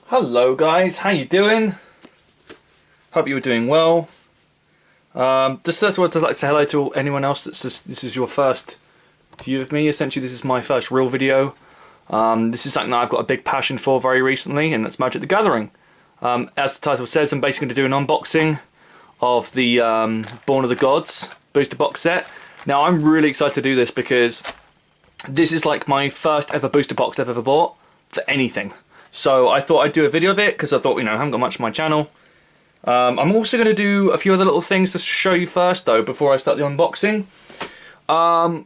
Hello guys, how you doing? Hope you were doing well. Just first of all, I'd like to say hello to anyone else this is your first view of me. Essentially, this is my first real video. This is something that I've got a big passion for very recently, and that's Magic the Gathering. As the title says, I'm basically going to do an unboxing of the Born of the Gods booster box set. Now, I'm really excited to do this because this is like my first ever booster box I've ever bought for anything. So I thought I'd do a video of it because I thought, you know, I haven't got much on my channel. I'm also going to do a few other little things to show you first though before I start the unboxing. I'm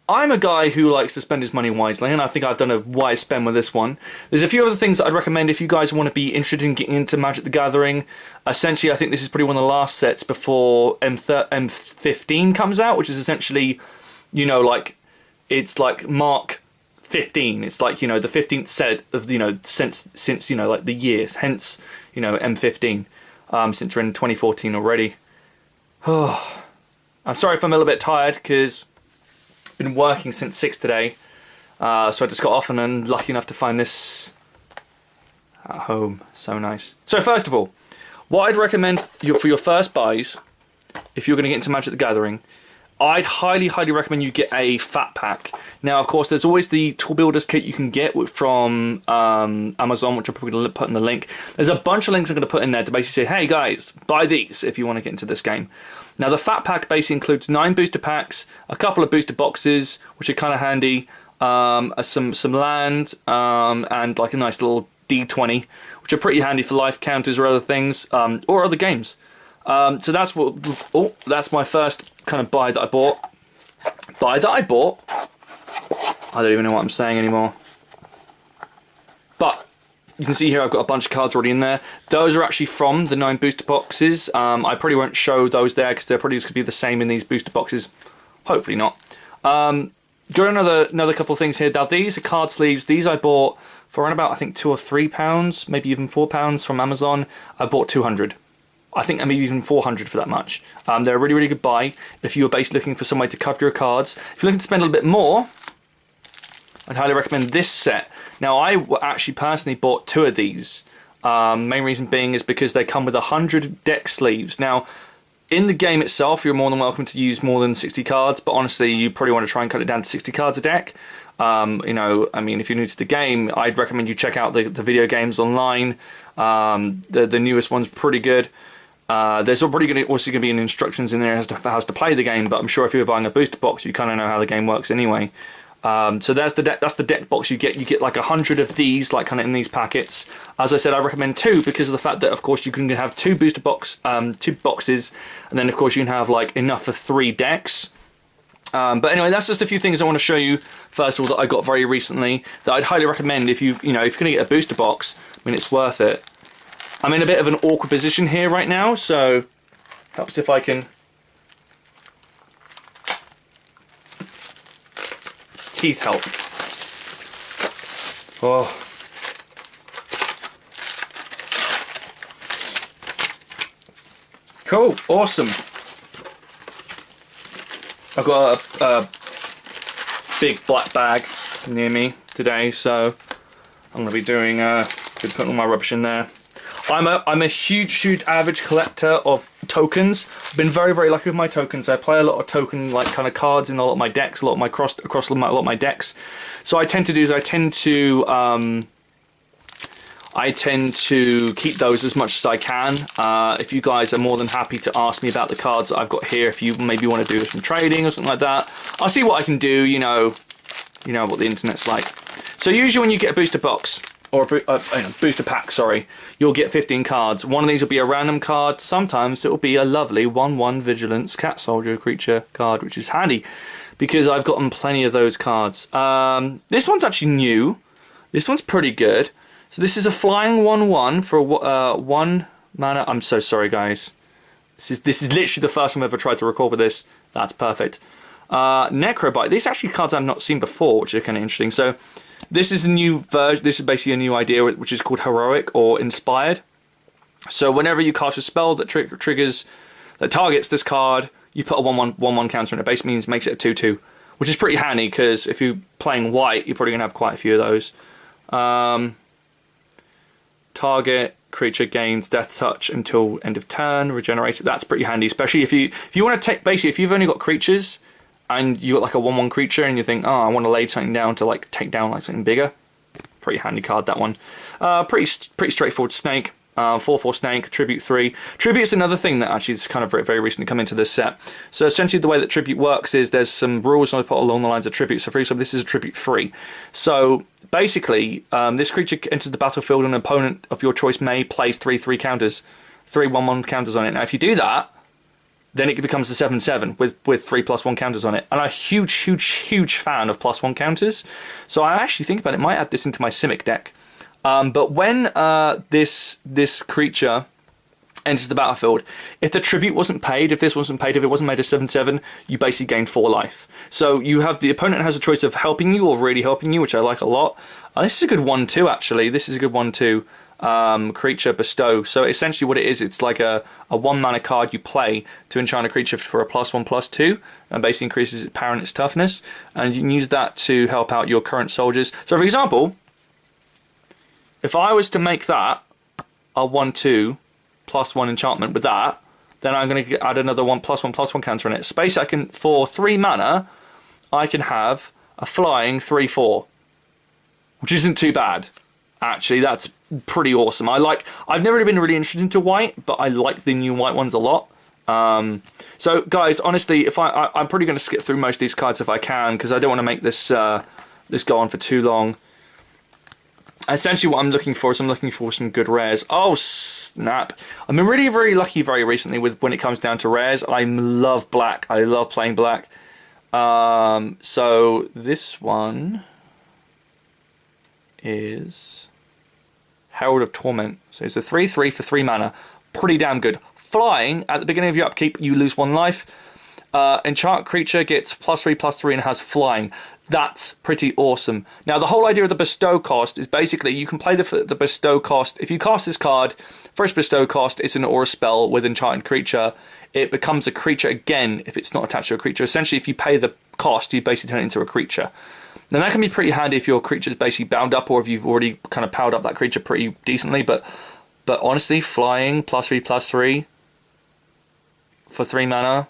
a guy who likes to spend his money wisely, and I think I've done a wise spend with this one. There's a few other things that I'd recommend if you guys want to be interested in getting into Magic the Gathering. Essentially, I think this is probably one of the last sets before M15 comes out, which is essentially, you know, like, it's like Mark 15. It's like, you know, the 15th set of, you know, since you know, like the years, hence, you know, M15, since we're in 2014 already. Oh, I'm sorry if I'm a little bit tired because I've been working since 6 today, so I just got off and I'm lucky enough to find this at home. So nice. So first of all, what I'd recommend for your first buys, if you're going to get into Magic the Gathering, I'd highly recommend you get a fat pack. Now, of course, there's always the tool builders kit you can get from Amazon, which I'm probably going to put in the link. There's a bunch of links I'm going to put in there to basically say, hey guys, buy these if you want to get into this game. Now, the fat pack basically includes 9 booster packs, a couple of booster boxes, which are kind of handy, some land, and like a nice little D20, which are pretty handy for life counters or other things, or other games. So that's what. Oh, that's my first kind of buy that I bought. I don't even know what I'm saying anymore. But you can see here I've got a bunch of cards already in there. Those are actually from the 9 booster boxes. I probably won't show those there because they're probably just going to be the same in these booster boxes. Hopefully not. Got another couple of things here. Now these are card sleeves. These I bought for around about, I think, £2 or £3, maybe even £4 from Amazon. I bought 200. I think maybe even 400 for that much. They're a really good buy if you're basically looking for some way to cover your cards. If you're looking to spend a little bit more, I'd highly recommend this set. Now, I actually personally bought 2 of these. Main reason being is because they come with 100 deck sleeves. Now, in the game itself, you're more than welcome to use more than 60 cards, but honestly, you probably want to try and cut it down to 60 cards a deck. You know, I mean, if you're new to the game, I'd recommend you check out the video games online. The newest one's pretty good. There's already also going to be instructions in there as to how to play the game, but I'm sure if you're buying a booster box, you kind of know how the game works anyway. So that's the deck box you get. You get like 100 of these, like kind of in these packets. As I said, I recommend 2 because of the fact that, of course, you can have 2 booster two boxes, and then of course you can have like enough for 3 decks. But anyway, that's just a few things I want to show you. First of all, that I got very recently that I'd highly recommend if if you're going to get a booster box. I mean, it's worth it. I'm in a bit of an awkward position here right now, so helps if I can teeth help. Oh. Cool, awesome. I've got a big black bag near me today, so I'm going to be doing putting all my rubbish in there. I'm a huge average collector of tokens. I've been very lucky with my tokens. I play a lot of token like kind of cards in a lot of my decks, a lot of my across a lot of my decks. So I tend to do is I tend to keep those as much as I can. If you guys are more than happy to ask me about the cards that I've got here, if you maybe want to do some trading or something like that, I'll see what I can do. You know what the internet's like. So usually when you get a booster box, or a booster pack, sorry, you'll get 15 cards. One of these will be a random card. Sometimes it will be a lovely 1/1 Vigilance Cat Soldier creature card, which is handy because I've gotten plenty of those cards. This one's actually new. This one's pretty good. So this is a flying 1/1 for 1 mana. I'm so sorry, guys. This is literally the first time I've ever tried to record with this. That's perfect. Necrobite. These are actually cards I've not seen before, which are kind of interesting. So this is a new version. This is basically a new idea, which is called Heroic or Inspired. So whenever you cast a spell that targets this card, you put a 1/1 counter on it. Basically makes it a 2/2, which is pretty handy because if you're playing white, you're probably gonna have quite a few of those. Target creature gains death touch until end of turn, regenerated. That's pretty handy, especially if you want to take, basically if you've only got creatures and you got like a 1/1 creature and you think, oh, I want to lay something down to like take down like something bigger. Pretty handy card, that one. Pretty straightforward snake. 4/4 snake, tribute 3. Tribute's another thing that actually is kind of very, very recently come into this set. So essentially the way that tribute works is there's some rules I put along the lines of tribute. So for example, this is a tribute 3. So basically, this creature enters the battlefield and an opponent of your choice may place 3/3 counters, 3/1/1 counters on it. Now if you do that, then it becomes a 7/7 with 3+1 counters on it. And I'm a huge fan of +1 counters. So I actually think about it, might add this into my Simic deck. But when this creature enters the battlefield, if the tribute wasn't paid, if this wasn't paid, if it wasn't made a 7/7, you basically gain 4 life. So you have the opponent has a choice of helping you or really helping you, which I like a lot. This is a good one too, actually. This is a good one too. Creature bestow. So essentially what it is, it's like a 1 mana card you play to enchant a creature for a +1/+2, and basically increases its power and its toughness, and you can use that to help out your current soldiers. So for example, if I was to make that a 1/2 +1 enchantment with that, then I'm going to add another 1+1/+1 counter on it. So basically I can, for 3 mana, I can have a flying 3/4, which isn't too bad. Actually, that's pretty awesome. I've never really been really interested into white, but I like the new white ones a lot. So guys, honestly, if I'm probably going to skip through most of these cards if I can, because I don't want to make this this go on for too long. Essentially what I'm looking for is I'm looking for some good rares. Oh snap. I've been really very lucky very recently with when it comes down to rares. I love black. I love playing black. So this one is Herald of Torment. So it's a 3/3 for 3 mana. Pretty damn good. Flying, at the beginning of your upkeep you lose 1 life. Enchant creature gets +3/+3 and has flying. That's pretty awesome. Now the whole idea of the bestow cost is basically you can play the bestow cost. If you cast this card, first bestow cost, it's an aura spell with enchanted creature. It becomes a creature again if it's not attached to a creature. Essentially if you pay the cost, you basically turn it into a creature. Now that can be pretty handy if your creature is basically bound up or if you've already kind of powered up that creature pretty decently. But honestly, flying +3/+3 for 3 mana.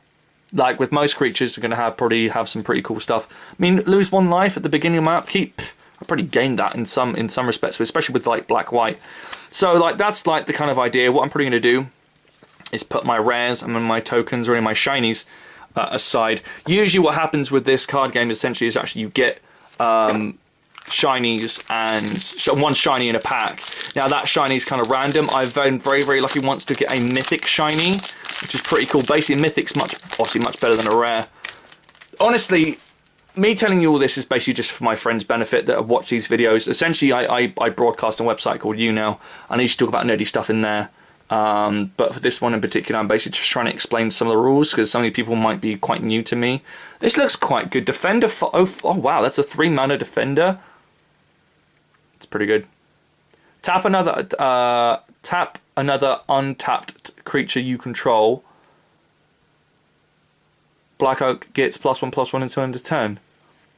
Like with most creatures, they're going to probably have some pretty cool stuff. I mean, lose 1 life at the beginning of my upkeep. I probably gained that in some respects, especially with like black-white. So like that's like the kind of idea. What I'm probably going to do is put my rares and my tokens or in my shinies aside. Usually, what happens with this card game essentially is actually you get shinies and 1 shiny in a pack. Now that shiny is kind of random. I've been very lucky once to get a mythic shiny, which is pretty cool. Basically, mythic's obviously much better than a rare. Honestly, me telling you all this is basically just for my friends' benefit that have watched these videos. Essentially, I broadcast on a website called You Now, and I used to talk about nerdy stuff in there. But for this one in particular, I'm basically just trying to explain some of the rules because some of the people might be quite new to me. This looks quite good. Defender for oh wow, that's a 3 mana defender. It's pretty good. Tap another untapped creature you control. Black Oak gets +1/+1 until end of turn.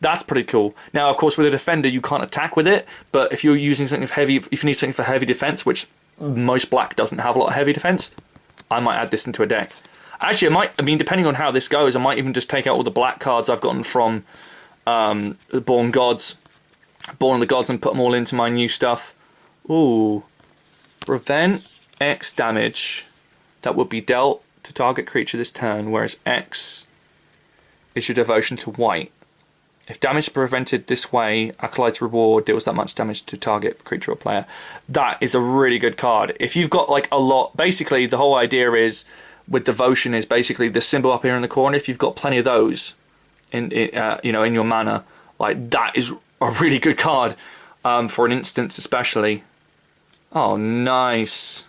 That's pretty cool. Now, of course, with a defender, you can't attack with it. But if you're using something heavy, if you need something for heavy defense, which most black doesn't have a lot of heavy defense, I might add this into a deck. Actually, I mean, depending on how this goes, I might even just take out all the black cards I've gotten from Born of the Gods, and put them all into my new stuff. Ooh. Prevent X damage that would be dealt to target creature this turn, whereas X is your devotion to white. If damage is prevented this way, Acolyte's Reward deals that much damage to target creature or player. That is a really good card. If you've got like a lot, basically the whole idea is with devotion is basically the symbol up here in the corner. If you've got plenty of those in your mana, like that is a really good card for an instance, especially. Oh, nice.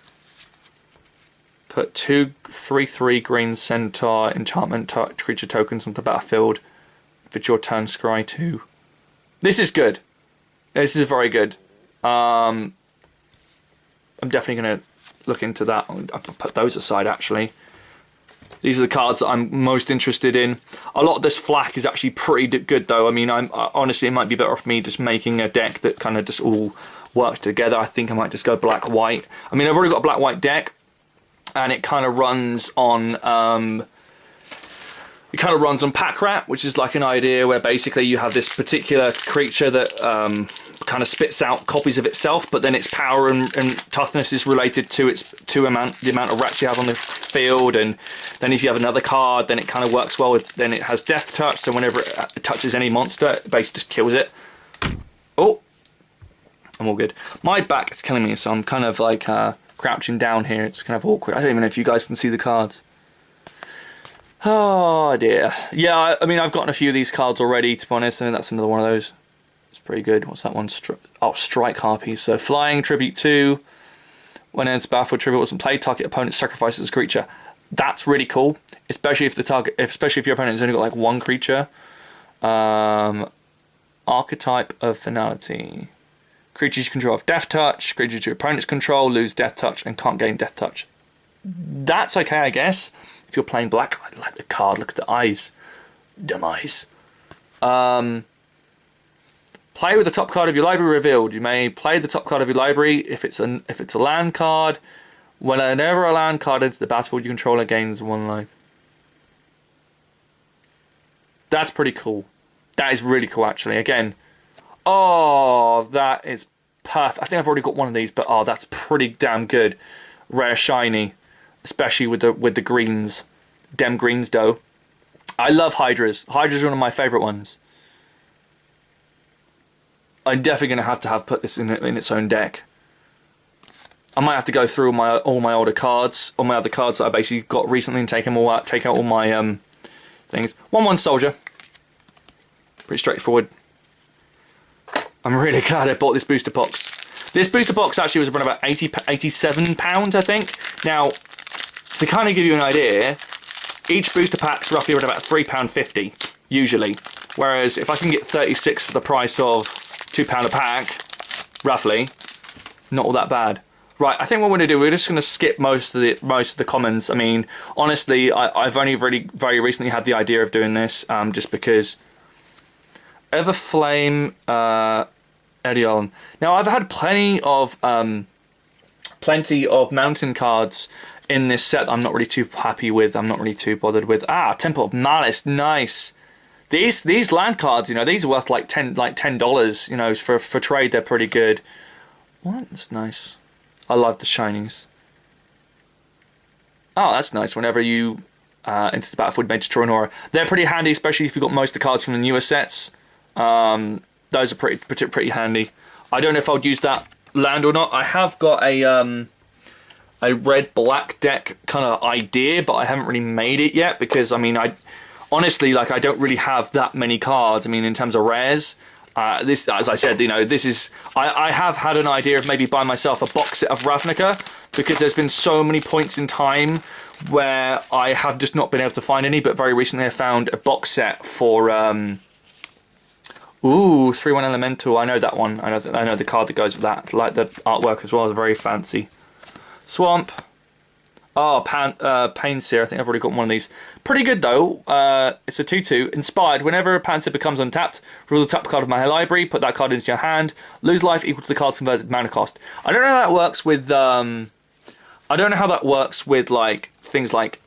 Put 2 3/3 green centaur enchantment creature tokens onto the battlefield. If it's your turn, scry 2. This is good. This is very good. I'm definitely going to look into that. I'll put those aside, actually. These are the cards that I'm most interested in. A lot of this flak is actually pretty good though. I mean, honestly, it might be better off me just making a deck that kind of just all works together. I think I might just go black-white. I mean, I've already got a black-white deck, and it kind of runs on pack rat, which is like an idea where basically you have this particular creature that kind of spits out copies of itself, but then its power and toughness is related to the amount of rats you have on the field. And then if you have another card, then it kind of works well with, then it has death touch, so whenever it touches any monster, it basically just kills it. Oh, I'm all good. My back is killing me, so I'm kind of like crouching down here. It's kind of awkward. I don't even know if you guys can see the cards. Oh dear. Yeah, I mean, I've gotten a few of these cards already, to be honest, and that's another one of those. It's pretty good. What's that one? Strike Harpies. So flying, tribute 2. When ends battlefield, tribute wasn't played, target opponent sacrifices a creature. That's really cool, especially if your opponent's only got like one creature. Archetype of finality. Creatures you control have death touch. Creatures your opponents control lose death touch and can't gain death touch. That's okay, I guess. If you're playing black, I like the card. Look at the eyes. Dumb eyes. Play with the top card of your library revealed. You may play the top card of your library if it's a land card. Whenever a land card enters the battlefield, you control it gains 1 life. That's pretty cool. That is really cool, actually. Again, oh, that is perfect. I think I've already got one of these, but oh, that's pretty damn good. Rare shiny. Especially with the greens. Dem greens though. I love Hydras. Hydras are one of my favourite ones. I'm definitely going to have put this in its own deck. I might have to go through all my older cards, all my other cards that I basically got recently, and take them all out, take out all my things. 1/1 soldier. Pretty straightforward. I'm really glad I bought this booster box. This booster box actually was around about £87, I think. Now, to kind of give you an idea, each booster pack's roughly around about £3.50, usually. Whereas if I can get 36 for the price of £2 a pack, roughly, not all that bad. Right, I think what we're going to do, we're just going to skip most of the commons. I mean, honestly, I've only very recently had the idea of doing this, just because Everflame, Edion. Now, I've had plenty of mountain cards in this set that I'm not really too happy with. I'm not really too bothered with. Temple of Malice, nice. These land cards, you know, these are worth like $10. You know, for trade they're pretty good. What? That's nice. I love the shinies. Oh, that's nice. Whenever you enter the battlefield, may destroy an aura. They're pretty handy, especially if you've got most of the cards from the newer sets. Those are pretty handy. I don't know if I'll use that land or not. I have got a red-black deck kind of idea, but I haven't really made it yet because, I mean, honestly, like, I don't really have that many cards. I mean, in terms of rares, this, as I said, you know, this is, I have had an idea of maybe buying myself a box set of Ravnica, because there's been so many points in time where I have just not been able to find any, but very recently I found a box set for, 3/1 Elemental. I know that one. I know the card that goes with that. I like the artwork as well. It's very fancy. Swamp. Oh, Painseer. I think I've already got one of these. Pretty good though. It's a 2/2. Inspired. Whenever a Painseer becomes untapped, reveal the top card of my library. Put that card into your hand. Lose life equal to the card's converted mana cost. I don't know how that works with. I don't know how that works with like things like,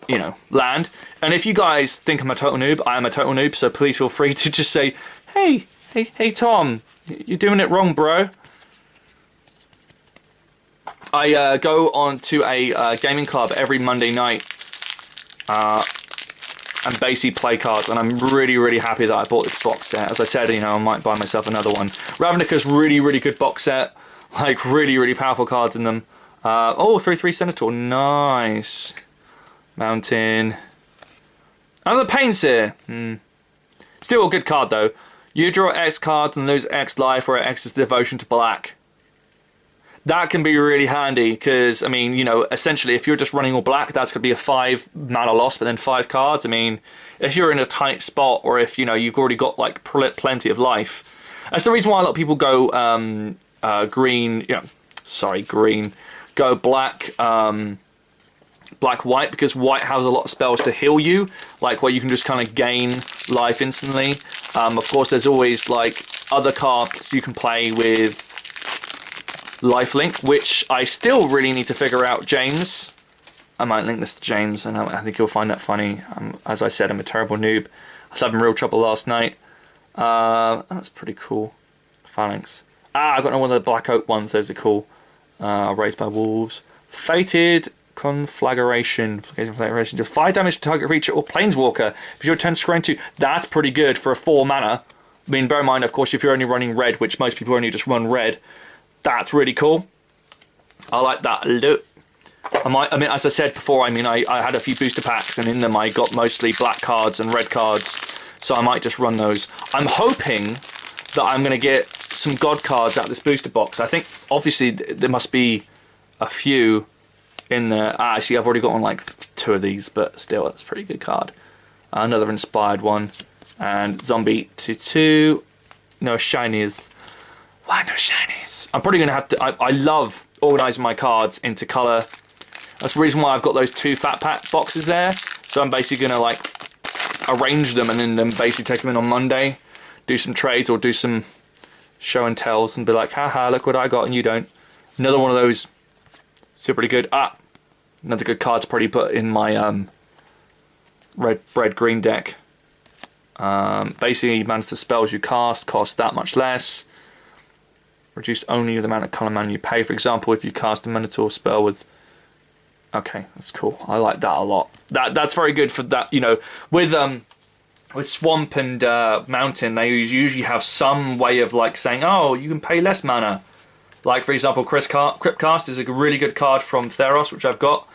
you know, land. And if you guys think I'm a total noob, I am a total noob. So please feel free to just say, hey Tom, you're doing it wrong, bro. I go on to a gaming club every Monday night and basically play cards, and I'm really happy that I bought this box set. As I said, you know, I might buy myself another one. Ravnica's really good box set, like really powerful cards in them. 3/3 Senator, nice. Mountain. Another Painseer. Still a good card though. You draw X cards and lose X life, where X is devotion to black. That can be really handy because, I mean, you know, essentially if you're just running all black, that's going to be a 5 mana loss, but then 5 cards. I mean, if you're in a tight spot, or if, you know, you've already got like plenty of life. That's the reason why a lot of people go green, go black black-white, because white has a lot of spells to heal you, like where you can just kind of gain life instantly. Of course, there's always like other cards you can play with lifelink, which I still really need to figure out, James. I might link this to James, and I think he'll find that funny. As I said, I'm a terrible noob. I was having real trouble last night. That's pretty cool. Phalanx. I got one of the Black Oak ones. Those are cool. Raised by Wolves. Fated Conflagration. Do 5 damage to target creature or planeswalker. If your turn scroll 2, that's pretty good for a 4 mana. I mean, bear in mind, of course, if you're only running red, which most people only just run red, that's really cool. I like that a lot. I mean, as I said before, I mean, I had a few booster packs, and in them I got mostly black cards and red cards, so I might just run those. I'm hoping that I'm going to get some god cards out of this booster box. I think, obviously, there must be a few in there. Actually, I've already got on like 2 of these, but still, that's a pretty good card. Another inspired one, and Zombie 2/2. No shinies. Why no shinies? I'm probably going to have to... I love organising my cards into colour. That's the reason why I've got those 2 fat pack boxes there. So I'm basically going to like arrange them and then basically take them in on Monday, do some trades or do some show and tells and be like, haha, look what I got and you don't. Another one of those, still pretty good. Another good card to probably put in my red-green deck. Basically, mana the spells you cast cost that much less. Reduce only the amount of colour mana you pay. For example, if you cast a Minotaur spell with... Okay, that's cool. I like that a lot. That's very good for that, you know, with Swamp and Mountain, they usually have some way of like saying, oh, you can pay less mana. Like, for example, Cryptcast is a really good card from Theros, which I've got.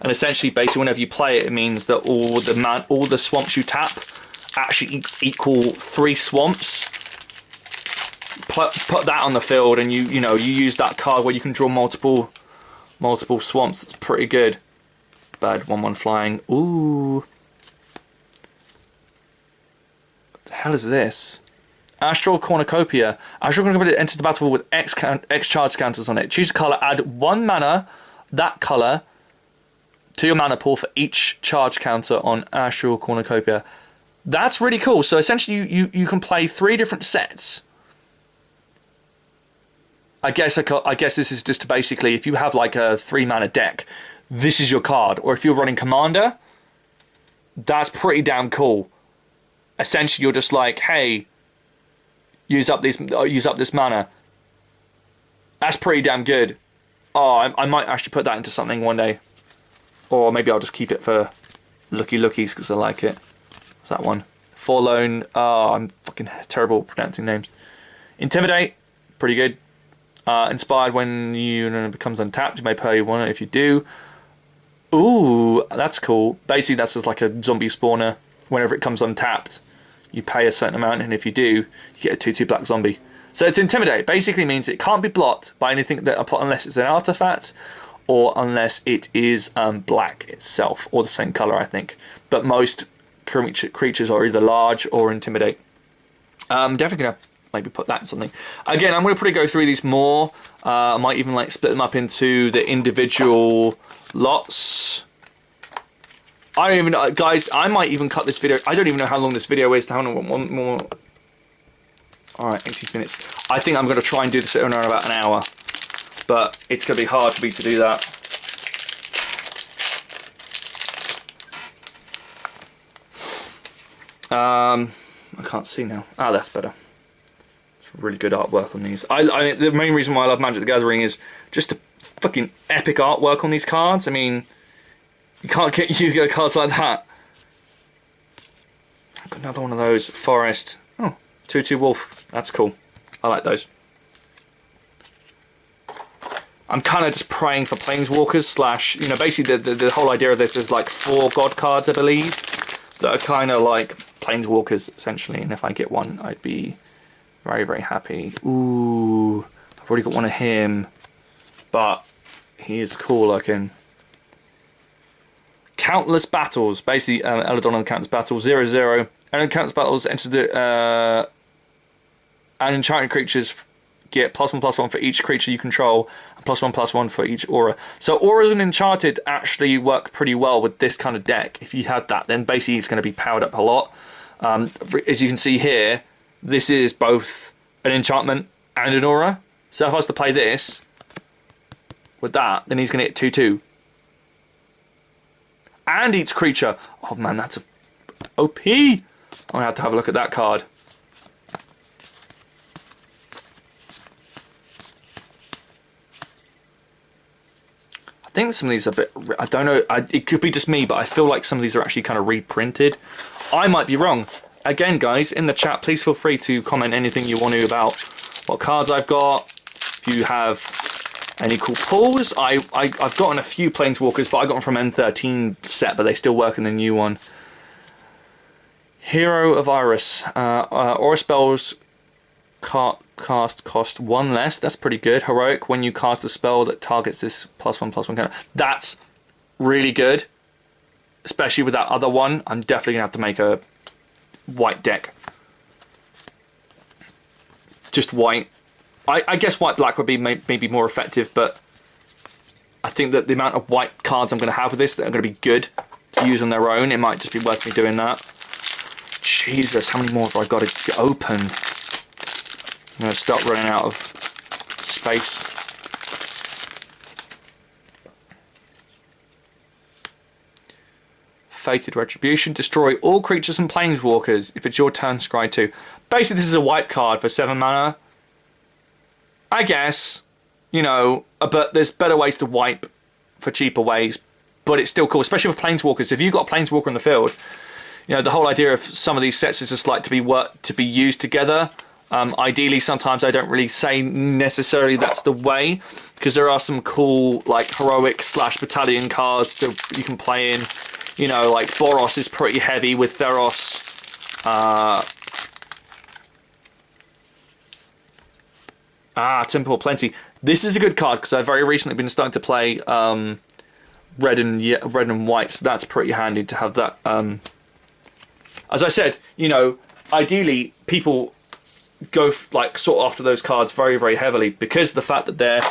And essentially, basically, whenever you play it, it means that all the swamps you tap actually equal 3 swamps. Put that on the field, and you use that card where you can draw multiple swamps. That's pretty good. Bad 1/1 flying. Ooh. What the hell is this? Astral Cornucopia. Astral Cornucopia enters the battlefield with X charge counters on it. Choose a colour. Add 1 mana, that colour, to your mana pool for each charge counter on Astral Cornucopia. That's really cool. So essentially, you can play 3 different sets. I guess this is just to basically, if you have like a 3 mana deck, this is your card. Or if you're running Commander, that's pretty damn cool. Essentially, you're just like, hey, use up this mana. That's pretty damn good. Oh, I might actually put that into something one day. Or maybe I'll just keep it for lookies because I like it. What's that one? Forlorn. Oh, I'm fucking terrible at pronouncing names. Intimidate. Pretty good. Inspired when it becomes untapped. You may pay 1 if you do. Ooh, that's cool. Basically, that's just like a zombie spawner. Whenever it comes untapped, you pay a certain amount, and if you do, you get a 2/2 black zombie. So it's Intimidate. Basically means it can't be blocked by anything that unless it's an artifact or unless it is black itself, or the same color, I think. But most creatures are either large or Intimidate. I'm definitely gonna maybe put that in something. Again, I'm going to probably go through these more. I might even like split them up into the individual lots. I don't even know, guys, I might even cut this video. I don't even know how long this video is. How long? One more. Alright, 18 minutes. I think I'm going to try and do this in around about an hour. But it's going to be hard for me to do that. I can't see now. Ah, that's better. Really good artwork on these. The main reason why I love Magic the Gathering is just the fucking epic artwork on these cards. I mean, you can't get Yu-Gi-Oh cards like that. I've got another one of those. Forest. Oh, 2/2 Wolf. That's cool. I like those. I'm kind of just praying for Planeswalkers / you know, basically the whole idea of this is like 4 God cards, I believe, that are kind of like Planeswalkers, essentially. And if I get one, I'd be very, very happy. Ooh, I've already got one of him, but he is cool looking. Countless Battles. Basically, Eladon on Countless Battles. 0/0. And in Countless Battles, enter the... and enchanted creatures get +1/+1 for each creature you control, and +1/+1 for each aura. So auras and enchanted actually work pretty well with this kind of deck. If you had that, then basically it's going to be powered up a lot. As you can see here, this is both an enchantment and an aura. So if I was to play this with that, then he's going to get 2/2. And each creature. Oh man, that's a OP. I'm going to have a look at that card. I think some of these are a bit, I don't know, it could be just me, but I feel like some of these are actually kind of reprinted. I might be wrong. Again, guys, in the chat, please feel free to comment anything you want to about what cards I've got. If you have any cool pulls. I've gotten a few Planeswalkers, but I got them from M13 set, but they still work in the new one. Hero of Iris. Aura spells cast cost 1 less. That's pretty good. Heroic, when you cast a spell that targets this +1/+1 counter. That's really good. Especially with that other one. I'm definitely going to have to make a white deck. Just white. I guess white-black would be maybe more effective, but I think that the amount of white cards I'm going to have with this that are going to be good to use on their own, it might just be worth me doing that. Jesus, how many more have I got to get open? I'm going to start running out of space. Fated Retribution. Destroy all creatures and planeswalkers. If it's your turn, scry 2. Basically, this is a wipe card for 7 mana. I guess, you know, but there's better ways to wipe for cheaper ways. But it's still cool, especially with planeswalkers. If you've got a planeswalker in the field, you know, the whole idea of some of these sets is just like to be used together. Ideally, sometimes I don't really say necessarily that's the way, because there are some cool like heroic / battalion cards that you can play in. You know, like Boros is pretty heavy with Theros. Temple Plenty. This is a good card because I've very recently been starting to play red and white, so that's pretty handy to have that. As I said, you know, ideally people go like sort after those cards very, very heavily because of the fact that they're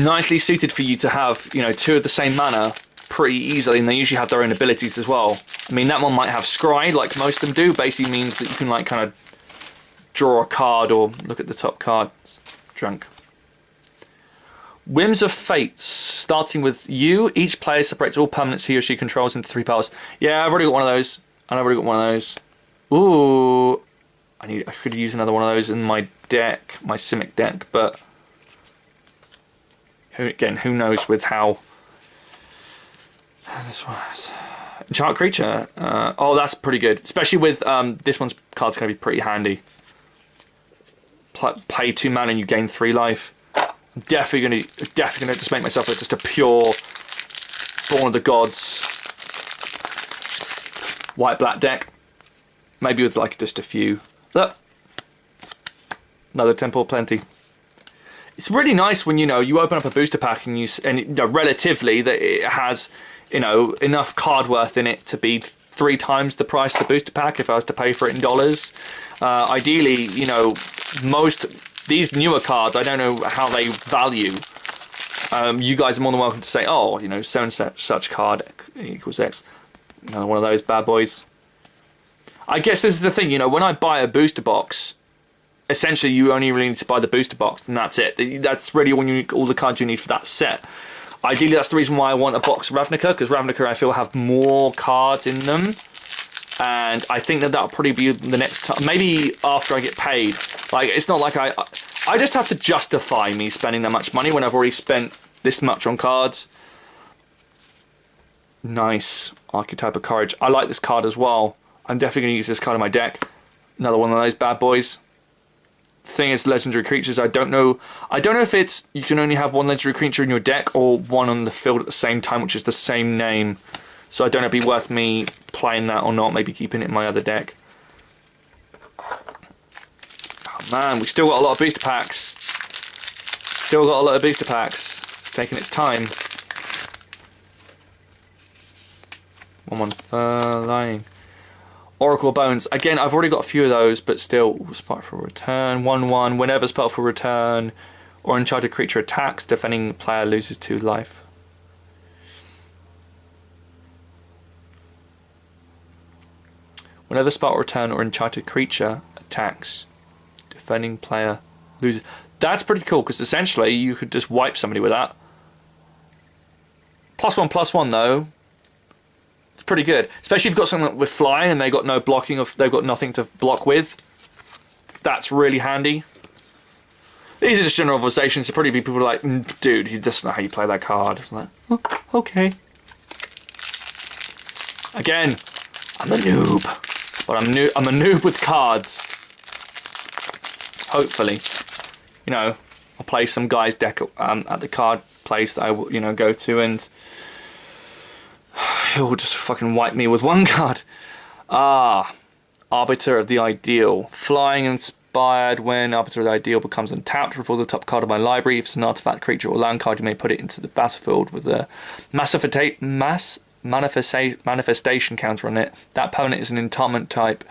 nicely suited for you to have, you know, 2 of the same mana pretty easily, and they usually have their own abilities as well. I mean, that one might have scry like most of them do. Basically means that you can like kind of draw a card or look at the top card. Drunk. Whims of Fate. Starting with you, each player separates all permanents he or she controls into 3 powers. Yeah, I've already got one of those. And I've already got one of those. Ooh. I could use another one of those in my deck, my Simic deck, but again, who knows with how this was. Enchant creature. Oh, that's pretty good. Especially with this one's card's going to be pretty handy. Pay 2 mana and you gain 3 life. I'm definitely gonna just make myself just a pure Born of the Gods white-black deck. Maybe with like just a few. Look, another Temple Plenty. It's really nice when, you know, you open up a booster pack and you know, relatively that it has, you know, enough card worth in it to be 3 times the price of the booster pack if I was to pay for it in dollars. Ideally, you know, most these newer cards, I don't know how they value. You guys are more than welcome to say, oh, you know, so and such card equals X. Another one of those bad boys. I guess this is the thing, you know, when I buy a booster box, essentially you only really need to buy the booster box and that's it. That's really all the cards you need for that set. Ideally, that's the reason why I want a box of Ravnica, because Ravnica I feel have more cards in them. And I think that that'll probably be the next time, maybe after I get paid. Like, it's not like I just have to justify me spending that much money when I've already spent this much on cards. Nice. Archetype of Courage. I like this card as well. I'm definitely going to use this card in my deck. Another one of those bad boys. Thing is, legendary creatures. I don't know if it's you can only have 1 legendary creature in your deck or 1 on the field at the same time, which is the same name. So I don't know if it'd be worth me playing that or not. Maybe keeping it in my other deck. Oh man, we still got a lot of booster packs. Still got a lot of booster packs. It's taking its time. One lying. Oracle Bones. Again, I've already got a few of those, but still, Spiteful Return, 1/1. Whenever Spiteful Return or Enchanted Creature attacks, defending player loses 2 life. Whenever Spiteful Return or Enchanted Creature attacks, defending player loses. That's pretty cool, because essentially you could just wipe somebody with that. +1/+1 though. It's pretty good, especially if you've got something with flying and they got no blocking of, they've got nothing to block with. That's really handy. These are just general observations. There'll probably be people like, dude, you just know how you play that card. It's like, oh, okay. Again, I'm a noob, but I'm a noob with cards. Hopefully, you know, I'll play some guy's deck at the card place that I will, you know, go to, and he'll just fucking wipe me with 1 card. Arbiter of the Ideal. Flying inspired. When Arbiter of the Ideal becomes untapped, reveal the top card of my library. If it's an artifact, creature, or land card, you may put it into the battlefield with a manifestation counter on it. That permanent is an enchantment type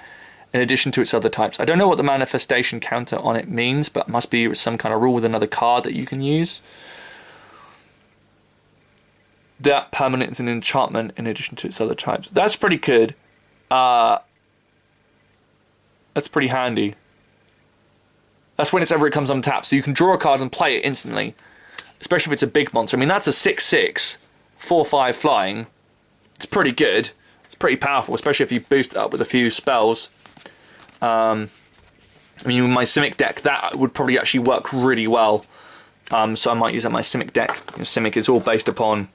in addition to its other types. I don't know what the manifestation counter on it means, but it must be some kind of rule with another card that you can use. That permanent is an enchantment in addition to its other types. That's pretty good. That's pretty handy. That's whenever it comes untapped. So you can draw a card and play it instantly. Especially if it's a big monster. I mean, that's a 6/6, 4/5 flying. It's pretty good. It's pretty powerful, especially if you boost it up with a few spells. I mean, with my Simic deck, that would probably actually work really well. So I might use that in my Simic deck. You know, Simic is all based upon,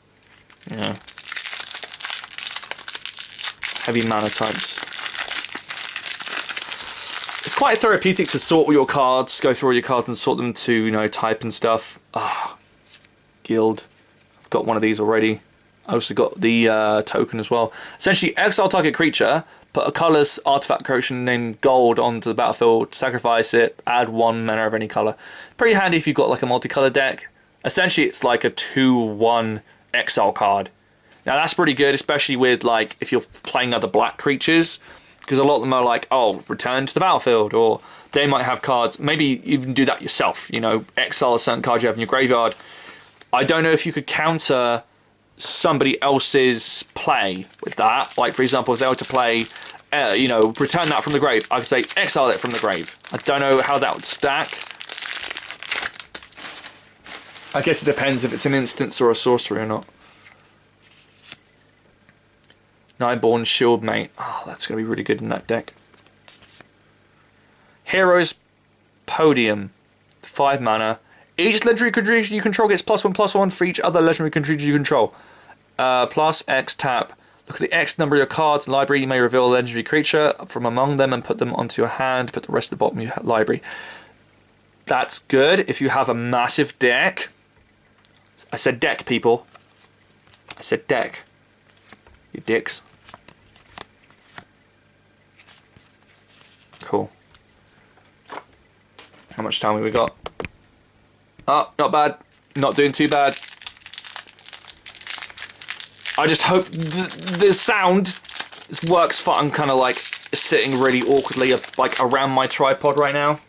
you know, heavy mana types. It's quite therapeutic to sort all your cards, go through all your cards and sort them to, you know, type and stuff. Guild. I've got one of these already. I also got the token as well. Essentially, exile target creature, put a colorless artifact creation named Gold onto the battlefield, sacrifice it, add 1 mana of any color. Pretty handy if you've got like a multicolor deck. Essentially, it's like a 2/1 exile card. Now that's pretty good, especially with like if you're playing other black creatures, because a lot of them are like, oh, return to the battlefield, or they might have cards. Maybe even do that yourself. You know, exile a certain card you have in your graveyard. I don't know if you could counter somebody else's play with that. Like, for example, if they were to play, you know, return that from the grave, I could say exile it from the grave. I don't know how that would stack. I guess it depends if it's an instance or a sorcery or not. Nightborn Shieldmate. Oh, that's going to be really good in that deck. Heroes Podium. 5 mana. Each legendary creature you control gets +1/+1 for each other legendary creature you control. Plus X tap. Look at the X number of your cards in the library. You may reveal a legendary creature from among them and put them onto your hand. Put the rest at the bottom of your library. That's good if you have a massive deck. I said deck, people. I said deck. You dicks. Cool. How much time have we got? Oh, not bad. Not doing too bad. I just hope the sound works fine. I'm kind of like sitting really awkwardly like around my tripod right now.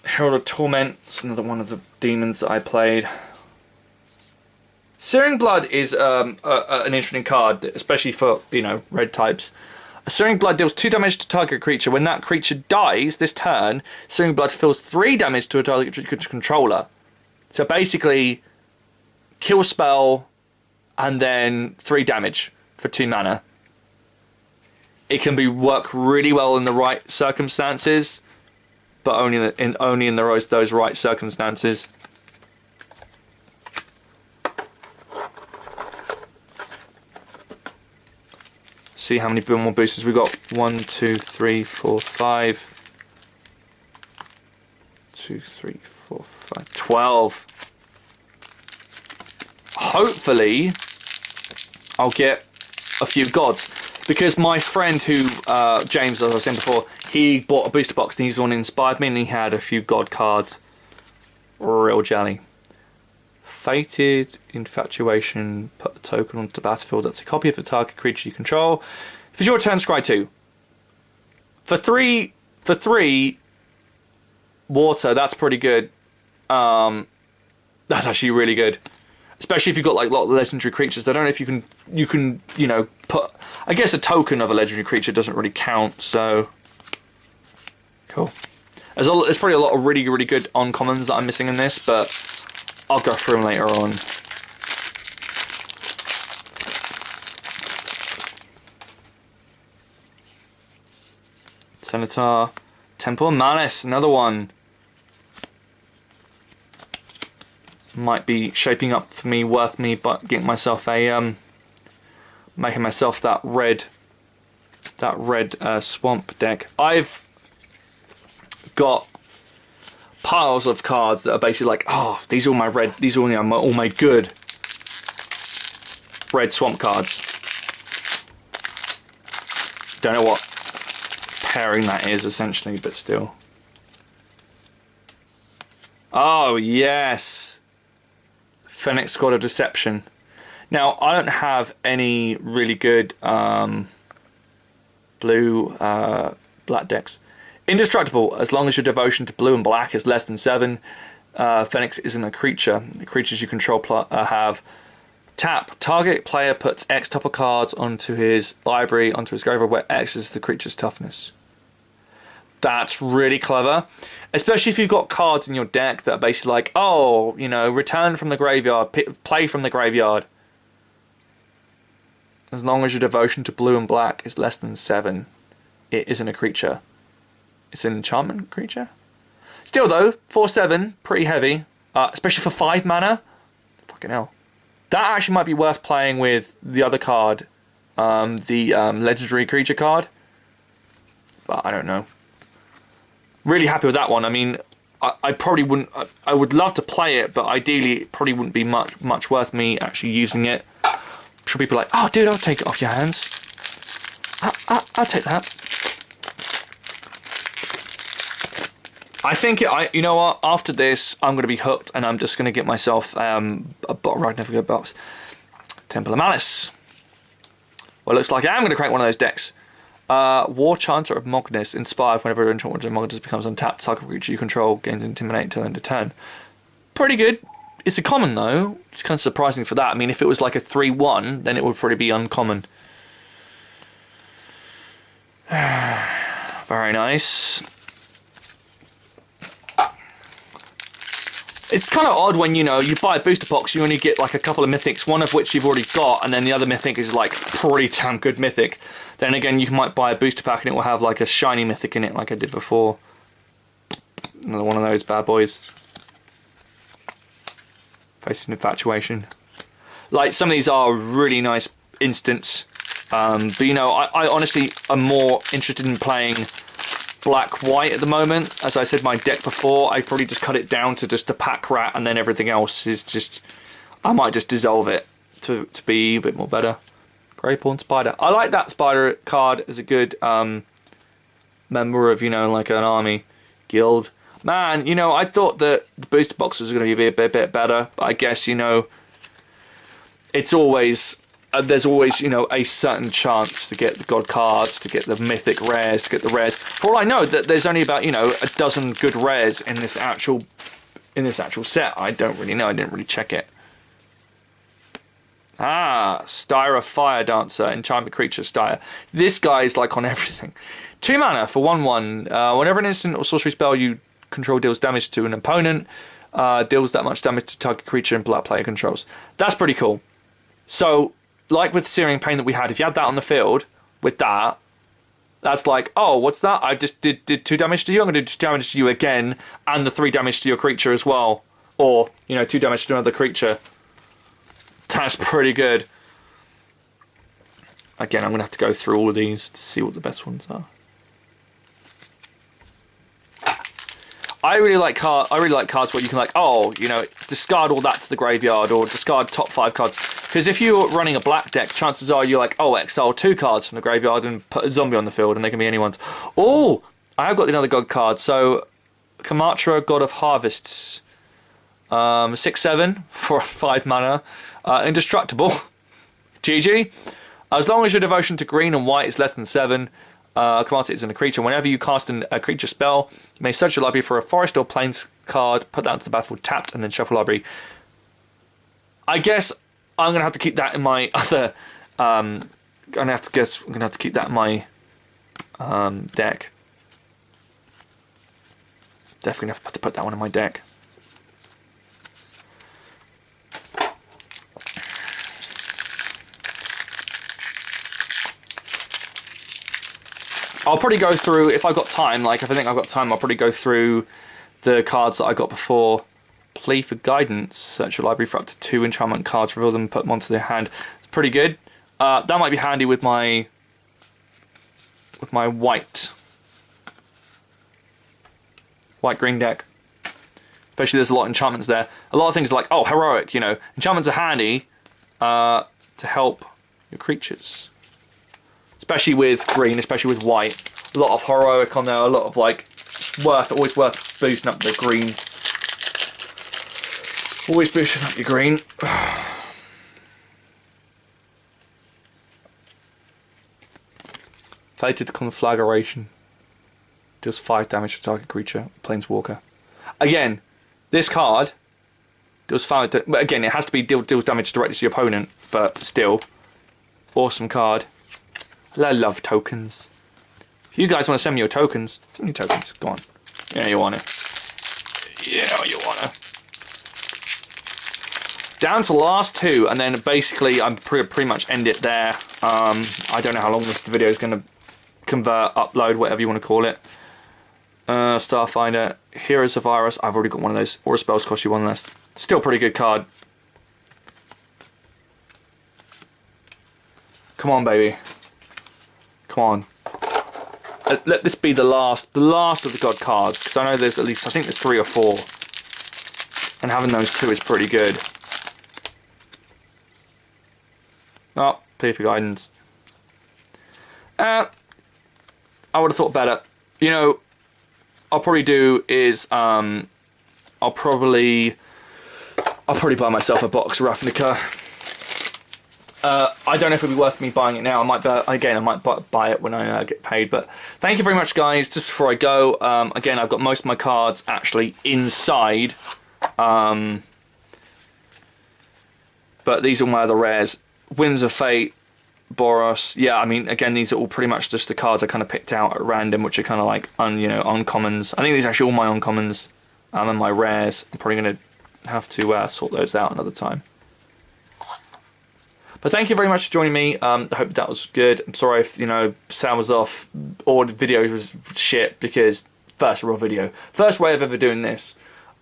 Herald of Torment. It's another one of the demons that I played. Searing Blood is an interesting card, especially for, you know, red types. Searing Blood deals 2 damage to target creature. When that creature dies this turn, Searing Blood deals 3 damage to a target creature controller. So basically, kill spell and then 3 damage for 2 mana. It can work really well in the right circumstances, but only in those right circumstances. See how many more boosters we got. 1, 2, 3, 4, 5. 2, 3, 4, 5. 12. Hopefully, I'll get a few gods. Because my friend who, James, as I was saying before, he bought a booster box and he's the one who inspired me, and he had a few god cards. Real jelly. Fated, Infatuation, put a token onto the battlefield. That's a copy of the target creature you control. If it's your turn, scry 2. For three water, that's pretty good. That's actually really good. Especially if you've got like a lot of legendary creatures. I don't know if you can, you know, put, I guess a token of a legendary creature doesn't really count, so cool. There's probably a lot of really, really good uncommons that I'm missing in this, but I'll go through them later on. Senator, Temple of Malice, another one. Might be shaping up for me, worth me, but getting myself a, making myself that red swamp deck. I've got piles of cards that are basically like, oh, these are all my red, these are all my good red swamp cards. Don't know what pairing that is essentially, but still. Oh yes, Fennec Squad of Deception. Now I don't have any really good blue black decks. Indestructible, as long as your devotion to blue and black is less than 7. Phoenix isn't a creature. The creatures you control have tap. Target player puts X top of cards onto his library, onto his graveyard, where X is the creature's toughness. That's really clever. Especially if you've got cards in your deck that are basically like, oh, you know, return from the graveyard, play from the graveyard. As long as your devotion to blue and black is less than 7, it isn't a creature. It's an enchantment creature. Still though, 4/7, pretty heavy, especially for 5 mana. Fucking hell. That actually might be worth playing with the other card, the legendary creature card. But I don't know. Really happy with that one. I mean, I probably wouldn't. I would love to play it, but ideally, it probably wouldn't be much worth me actually using it. I'm sure people are like, oh, dude, I'll take it off your hands. I'll take that. I think you know what? After this, I'm going to be hooked, and I'm just going to get myself a right never go box. Temple of Malice. Well, it looks like I am going to crank one of those decks. War Chanter of Mognus, inspired whenever enchantment of Mognus becomes untapped. Target creature you control gains Intimidate until end of turn. Pretty good. It's a common though. It's kind of surprising for that. I mean, if it was like a 3/1, then it would probably be uncommon. Very nice. It's kind of odd when, you know, you buy a booster box, you only get like a couple of mythics, one of which you've already got, and then the other mythic is like pretty damn good mythic. Then again, you might buy a booster pack and it will have like a shiny mythic in it like I did before. Another one of those bad boys. Facing Infatuation. Like, some of these are really nice instants. But you know, I honestly am more interested in playing black-white at the moment. As I said, my deck before, I probably just cut it down to just the pack rat, and then everything else is just, I might just dissolve it to be a bit more better. Greypawn Spider. I like that spider card as a good member of, you know, like an army guild. Man, you know, I thought that the booster box was going to be a bit better, but I guess, you know, it's always there's always, you know, a certain chance to get the god cards, to get the mythic rares, to get the rares. For all I know, that there's only about, you know, a dozen good rares in this actual set. I don't really know. I didn't really check it. Ah, Styra Fire Dancer, enchantment creature Styra. This guy is like on everything. 2 mana for 1/1. Whenever an instant or sorcery spell you control deals damage to an opponent, deals that much damage to target creature and black player controls. That's pretty cool. So, like with Searing Pain that we had, if you had that on the field with that, that's like, oh, what's that? I just did 2 damage to you. I'm going to do 2 damage to you again, and the 3 damage to your creature as well. Or, you know, 2 damage to another creature. That's pretty good. Again, I'm going to have to go through all of these to see what the best ones are. I really like cards where you can, like, oh, you know, discard all that to the graveyard, or discard top 5 cards. Because if you're running a black deck, chances are you're like, oh, exile 2 cards from the graveyard and put a zombie on the field, and they can be anyone's. Oh, I have got another god card. So, Kamatra, God of Harvests. 6/7 for 5 mana. Indestructible. GG. As long as your devotion to green and white is less than 7, command it isn't a creature. Whenever you cast a creature spell, you may search your library for a forest or plains card, put that into the battlefield tapped, and then shuffle library. I guess I'm gonna have to keep that in my other. I'm gonna have to keep that in my deck. Definitely have to put that one in my deck. I'll probably go through, if I've got time, like if I think I've got time, I'll probably go through the cards that I got before. Plea for Guidance. Search your library for up to 2 enchantment cards, reveal them, put them onto their hand. It's pretty good. That might be handy with my white-green deck. Especially there's a lot of enchantments there. A lot of things are like, oh, heroic, you know. Enchantments are handy to help your creatures. Especially with green, especially with white. A lot of heroic on there, a lot of like always worth boosting up the green. Always boosting up your green. Fated Conflagration. Deals 5 damage to target creature, planeswalker. Again, this card deals 5 but again, it has to be deals damage directly to your opponent, but still. Awesome card. I love tokens. If you guys want to send me your tokens, send me your tokens. Go on. Yeah, you want it. Yeah, you want it. Down to the last 2, and then basically I'm pretty much end it there. I don't know how long this video is going to convert, upload, whatever you want to call it. Starfinder, Heroes of Iris. I've already got one of those. Aura spells cost you 1 less. Still pretty good card. Come on, baby. Come on. Let this be the last of the god cards, because I know there's at least, I think there's 3 or 4, and having those 2 is pretty good. Oh, Plea for Guidance. I would have thought better. You know, I'll probably do is I'll probably buy myself a box of Ravnica. I don't know if it'd be worth me buying it now. I might buy it when I get paid. But thank you very much, guys. Just before I go, again, I've got most of my cards actually inside. But these are my other rares. Winds of Fate, Boros. Yeah, I mean, again, these are all pretty much just the cards I kind of picked out at random, which are kind of like uncommons. I think these are actually all my uncommons and my rares. I'm probably going to have to sort those out another time. But thank you very much for joining me. I hope that was good. I'm sorry if, sound was off or the video was shit, because first real video. First way of ever doing this.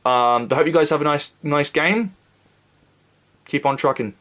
I hope you guys have a nice game. Keep on trucking.